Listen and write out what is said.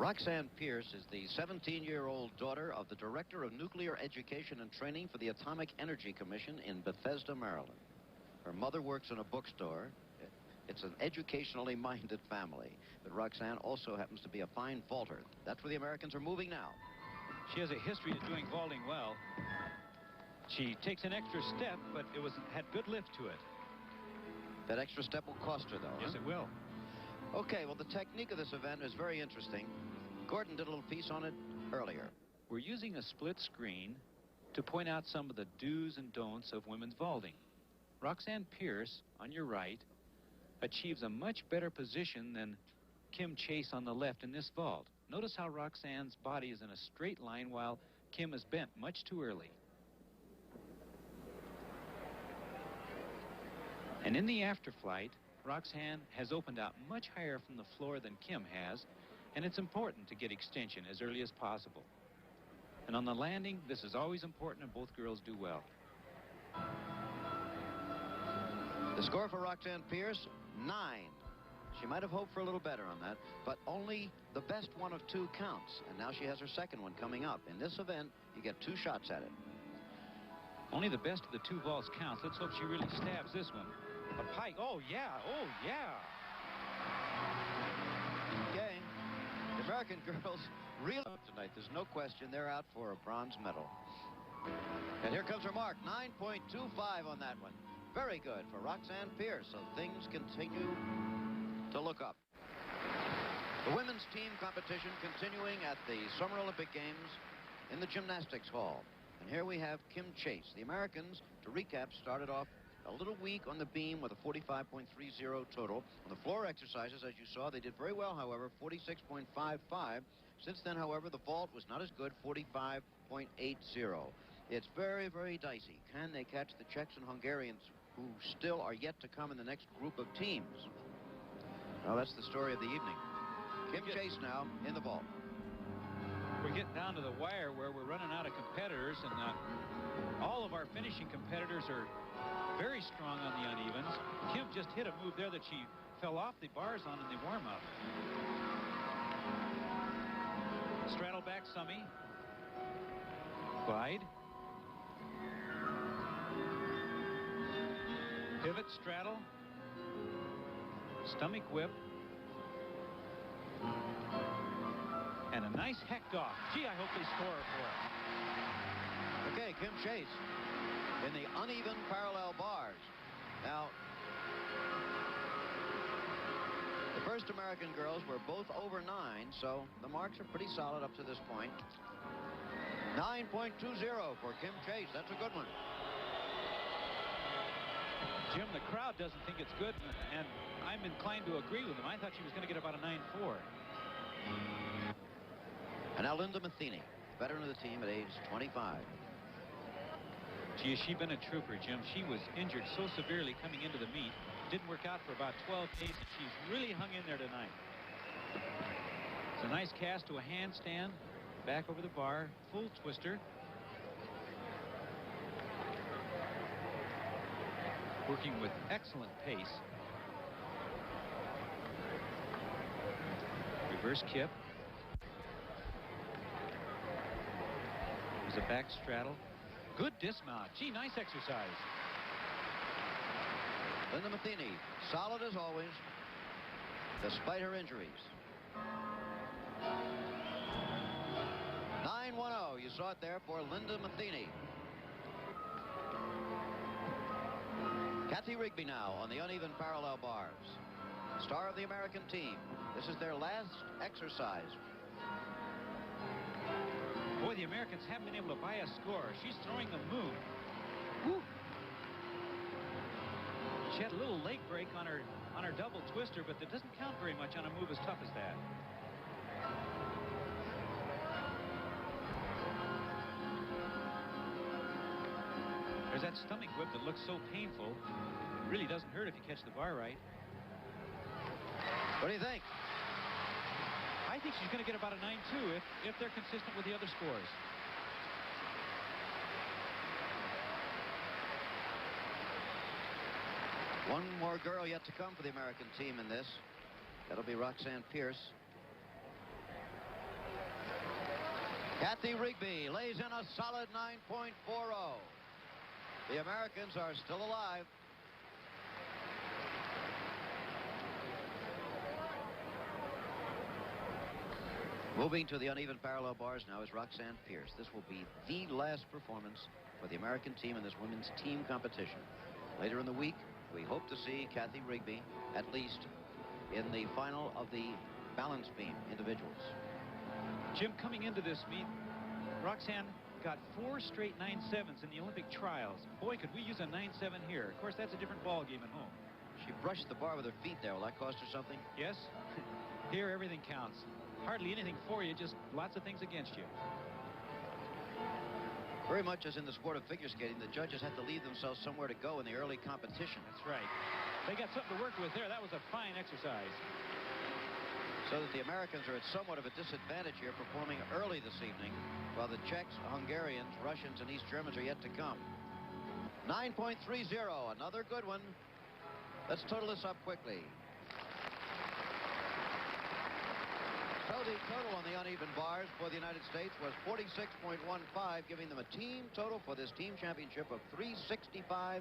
Roxanne Pierce is the 17-year-old daughter of the Director of Nuclear Education and Training for the Atomic Energy Commission in Bethesda, Maryland. Her mother works in a bookstore. It's an educationally minded family. But Roxanne also happens to be a fine vaulter. That's where the Americans are moving now. She has a history of doing vaulting well. She takes an extra step, but had good lift to it. That extra step will cost her, though. Yes, huh? it will. Okay, well, the technique of this event is very interesting. Gordon did a little piece on it earlier. We're using a split screen to point out some of the do's and don'ts of women's vaulting. Roxanne Pierce, on your right, achieves a much better position than Kim Chase on the left in this vault. Notice how Roxanne's body is in a straight line while Kim is bent much too early. And in the afterflight, Roxanne has opened out much higher from the floor than Kim has, and it's important to get extension as early as possible. And on the landing, this is always important, and both girls do well. The score for Roxanne Pierce, 9. She might have hoped for a little better on that, but only the best one of 2 counts, and now she has her second one coming up. In this event, you get 2 shots at it. Only the best of the 2 vaults counts. Let's hope she really stabs this one. A pike. Oh, yeah. Oh, yeah. Okay. The American girls really tonight. There's no question they're out for a bronze medal. And here comes her mark. 9.25 on that one. Very good for Roxanne Pierce. So things continue to look up. The women's team competition continuing at the Summer Olympic Games in the Gymnastics Hall. And here we have Kim Chase. The Americans, to recap, started off a little weak on the beam with a 45.30 total. On the floor exercises, as you saw, they did very well, however, 46.55. Since then, however, the vault was not as good, 45.80. It's very, very dicey. Can they catch the Czechs and Hungarians who still are yet to come in the next group of teams? Well, that's the story of the evening. Kim Chase now in the vault. We're getting down to the wire where we're running out of competitors, and all of our finishing competitors are very strong on the unevens. Kim just hit a move there that she fell off the bars on in the warm-up. Straddle back summy. Glide. Pivot straddle. Stomach whip. And a nice hecht off. Gee, I hope they score for it. Okay, Kim Chase in the uneven parallel bars. Now, the first American girls were both over 9, so the marks are pretty solid up to this point. 9.20 for Kim Chase. That's a good one. Jim, the crowd doesn't think it's good, and I'm inclined to agree with him. I thought she was going to get about a 9.4. And now Linda Matheny, veteran of the team at age 25. Gee, has she been a trooper, Jim? She was injured so severely coming into the meet. Didn't work out for about 12 days, and she's really hung in there tonight. It's a nice cast to a handstand, back over the bar, full twister. Working with excellent pace. Reverse kip. There's a back straddle. Good dismount. Gee, nice exercise. Linda Matheny, solid as always, despite her injuries. 9.10. You saw it there for Linda Matheny. Kathy Rigby now on the uneven parallel bars. Star of the American team. This is their last exercise. Boy, the Americans haven't been able to buy a score. She's throwing the move. Woo. She had a little leg break on her double twister, but that doesn't count very much on a move as tough as that. There's that stomach whip that looks so painful. It really doesn't hurt if you catch the bar right. What do you think? I think she's going to get about a 9.2 if they're consistent with the other scores. One more girl yet to come for the American team in this. That'll be Roxanne Pierce. Kathy Rigby lays in a solid 9.40. The Americans are still alive. Moving to the uneven parallel bars now is Roxanne Pierce. This will be the last performance for the American team in this women's team competition. Later in the week, we hope to see Kathy Rigby, at least, in the final of the balance beam individuals. Jim, coming into this meet, Roxanne got 4 straight 9.7s in the Olympic trials. Boy, could we use a 9.7 here. Of course, that's a different ball game at home. She brushed the bar with her feet there. Will that cost her something? Yes. Here, everything counts. Hardly anything for you, just lots of things against you. Very much as in the sport of figure skating, the judges had to leave themselves somewhere to go in the early competition. That's right. They got something to work with there. That was a fine exercise. So that the Americans are at somewhat of a disadvantage here, performing early this evening, while the Czechs, Hungarians, Russians, and East Germans are yet to come. 9.30, another good one. Let's total this up quickly. So the total on the uneven bars for the United States was 46.15, giving them a team total for this team championship of 365.90.